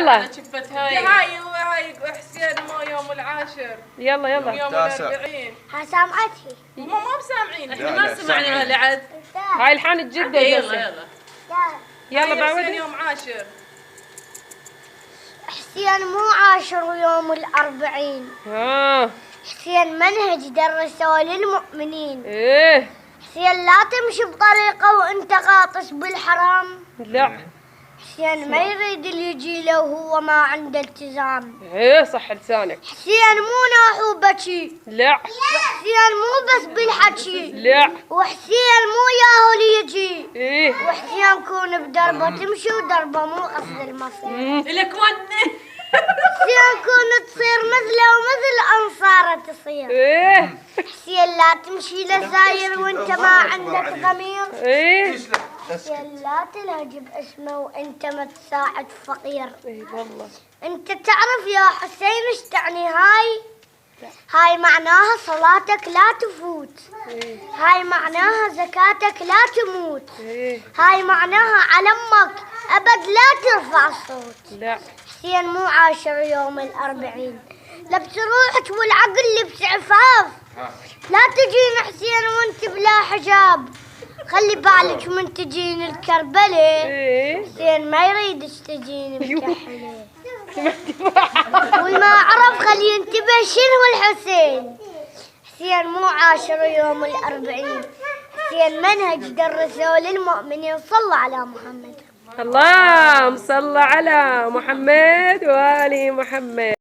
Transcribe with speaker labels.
Speaker 1: يلا
Speaker 2: هاي حسين مو يوم العاشر.
Speaker 1: يلا
Speaker 2: يوم الأربعين.
Speaker 3: ها سامعتي؟
Speaker 2: ما بسامعين.
Speaker 4: احنا ما سمعنا لعد.
Speaker 1: هاي الحان الجدة.
Speaker 4: يلا
Speaker 1: يلا
Speaker 2: حسين
Speaker 1: بعودي.
Speaker 2: يوم عاشر.
Speaker 3: حسين مو عاشر يوم الأربعين. حسين منهج درسوه للمؤمنين.
Speaker 1: ايه
Speaker 3: حسين لا تمشي بطريقه وانت غاطس بالحرام.
Speaker 1: لا.
Speaker 3: حسين ما يريد اللي يجي له وهو ما عنده التزام.
Speaker 1: ايه صح لسانك.
Speaker 3: حسين مو ناحو بكي.
Speaker 1: لا.
Speaker 3: حسين مو بس بالحكي.
Speaker 1: لا.
Speaker 3: وحسين مو ياهو اللي يجي.
Speaker 1: ايه.
Speaker 3: وحسين كون بدربه تمشي ودربه مو قصد المصير.
Speaker 4: لك ون.
Speaker 3: حسين كون تصير مثله ومثل أنصاره تصير.
Speaker 1: ايه.
Speaker 3: حسين لا تمشي لزاير وانت ما عندك ضمير.
Speaker 1: ايه.
Speaker 3: حسين لا تلهج باسمه وانت ما تساعد فقير.
Speaker 1: ايه والله.
Speaker 3: انت تعرف يا حسين ايش تعني هاي معناها صلاتك لا تفوت. هاي معناها زكاتك لا تموت. هاي معناها على امك ابد لا ترفع الصوت.
Speaker 1: لا.
Speaker 3: حسين مو عاشر يوم الأربعين. لبس روحك والعقل لبس عفاف. لا تجين حسين وانت بلا حجاب. خلي بالك من تجين الكربلة. حسين ما يريدك تجين مكحلة. والما عرف خلي ينتبه شنو الحسين. حسين مو عاشر يوم الأربعين. حسين منهج درسوه للمؤمنين. صلوا على محمد.
Speaker 1: اللهم صل على محمد وآل محمد.